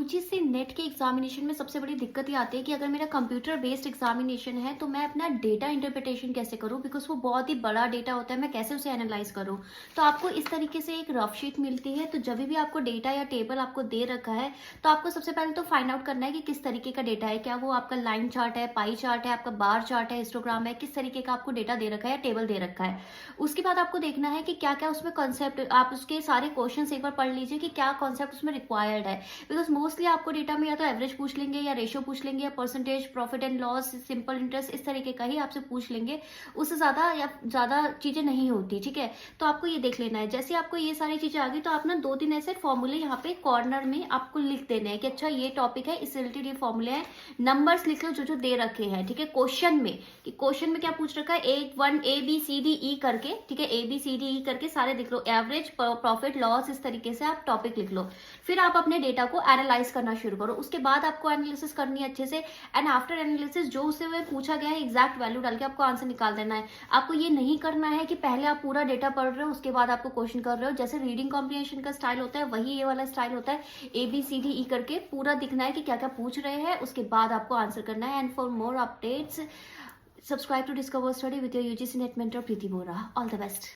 UGC net के examination में सबसे बड़ी दिक्कत ये आती है कि अगर मेरा कंप्यूटर बेस्ड एग्जामिनेशन है तो मैं अपना डेटा इंटरप्रिटेशन कैसे करूं, बिकॉज वो बहुत ही बड़ा डेटा होता है, मैं कैसे उसे एनालाइज करूं। तो आपको इस तरीके से एक रफ शीट मिलती है। तो जब भी आपको डेटा या टेबल आपको दे रखा है तो आपको सबसे पहले तो फाइंड आउट करना है कि किस तरीके का डेटा है। क्या वो आपका लाइन चार्ट है, पाई चार्ट है, आपका बार चार्ट है, हिस्टोग्राम है, किस तरीके का आपको डेटा दे रखा है या टेबल दे रखा है। उसके बाद आपको देखना है कि क्या क्या उसमें कॉन्सेप्ट, आप उसके सारे क्वेश्चन एक बार पढ़ लीजिए कि क्या कॉन्सेप्ट उसमें रिक्वायर्ड है। बिकॉज मोस्टली आपको डेटा में या तो एवरेज पूछ लेंगे या रेशियो पूछ लेंगे या percentage, profit and loss, simple interest, इस तरीके का ही आपसे पूछ लेंगे। उससे ज्यादा चीजें नहीं होती। ठीक है, तो आपको ये देख लेना है। जैसे आपको ये सारी चीजें आ गई तो आप ना 2-3 ऐसे फॉर्मूले यहाँ पे कॉर्नर में आपको लिख देने हैं कि अच्छा ये टॉपिक है, इस रिलेटेड ये फॉर्मूले हैं। नंबर्स लिख लो जो जो दे रखे हैं। ठीक है, क्वेश्चन में कि क्वेश्चन में क्या पूछ रखा है, A1 ABCDE करके, ठीक है, ABCDE करके सारे लिख लो। एवरेज, प्रॉफिट, लॉस, इस तरीके से आप टॉपिक लिख लो। फिर आप अपने डेटा को एनालाइज करना शुरू करो। उसके बाद आपको एनालिसिस करनी है अच्छे से। एंड आफ्टर एनालिसिस जो उससे पूछा गया है एग्जैक्ट वैल्यू डाल के आपको आंसर निकाल देना है। आपको ये नहीं करना है कि पहले आप पूरा डेटा पढ़ रहे हो उसके बाद आपको क्वेश्चन कर रहे हो। जैसे रीडिंग कॉम्प्रिहेंशन का स्टाइल होता है वही ये वाला स्टाइल होता है। ABCDE करके पूरा दिखना है कि क्या क्या पूछ रहे हैं, उसके बाद आपको आंसर करना है। And for more updates subscribe to discover study with your UGC NET mentor Preeti Bora. All the best.